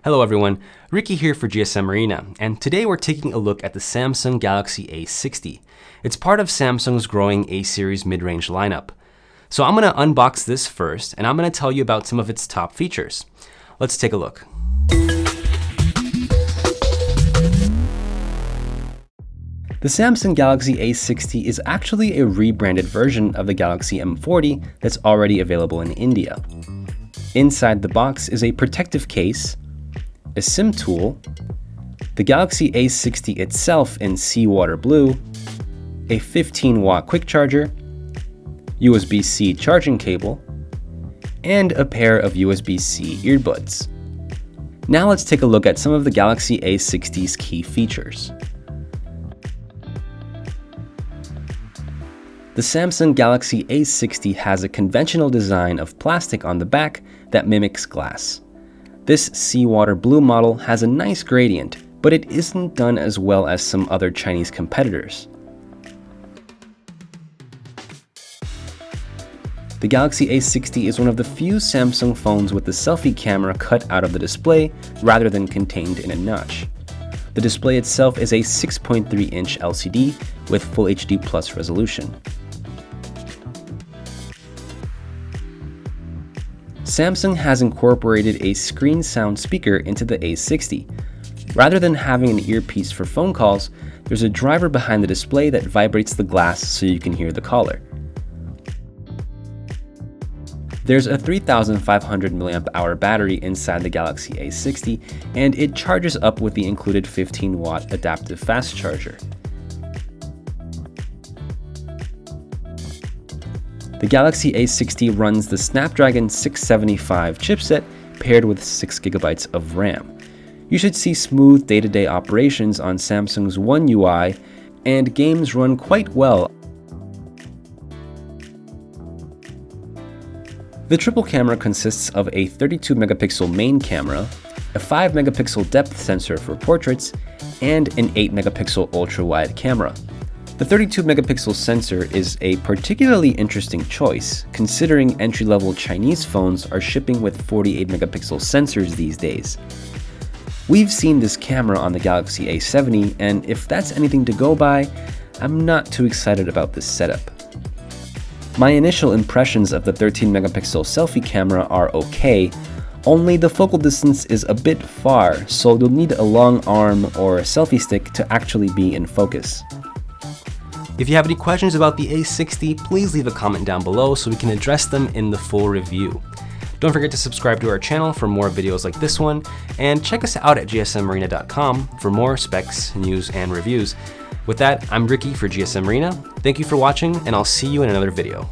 Hello everyone, Ricky here for GSM Arena, and today we're taking a look at the Samsung Galaxy A60. It's part of Samsung's growing A-series mid-range lineup. So I'm going to unbox this first, and I'm going to tell you about some of its top features. Let's take a look. The Samsung Galaxy A60 is actually a rebranded version of the Galaxy M40 that's already available in India. Inside the box is a protective case, a SIM tool, the Galaxy A60 itself in seawater blue, a 15-watt quick charger, USB-C charging cable, and a pair of USB-C earbuds. Now let's take a look at some of the Galaxy A60's key features. The Samsung Galaxy A60 has a conventional design of plastic on the back that mimics glass. This seawater blue model has a nice gradient, but it isn't done as well as some other Chinese competitors. The Galaxy A60 is one of the few Samsung phones with the selfie camera cut out of the display rather than contained in a notch. The display itself is a 6.3-inch LCD with Full HD Plus resolution. Samsung has incorporated a screen sound speaker into the A60. Rather than having an earpiece for phone calls, there's a driver behind the display that vibrates the glass so you can hear the caller. There's a 3,500 mAh battery inside the Galaxy A60, and it charges up with the included 15-watt adaptive fast charger. The Galaxy A60 runs the Snapdragon 675 chipset paired with 6GB of RAM. You should see smooth day-to-day operations on Samsung's One UI, and games run quite well. The triple camera consists of a 32-megapixel main camera, a 5-megapixel depth sensor for portraits, and an 8-megapixel ultra-wide camera. The 32-megapixel sensor is a particularly interesting choice, considering entry-level Chinese phones are shipping with 48-megapixel sensors these days. We've seen this camera on the Galaxy A70, and if that's anything to go by, I'm not too excited about this setup. My initial impressions of the 13-megapixel selfie camera are okay, only the focal distance is a bit far, so you'll need a long arm or a selfie stick to actually be in focus. If you have any questions about the A60, please leave a comment down below so we can address them in the full review. Don't forget to subscribe to our channel for more videos like this one, and check us out at gsmarena.com for more specs, news, and reviews. With that, I'm Ricky for GSM Arena. Thank you for watching, and I'll see you in another video.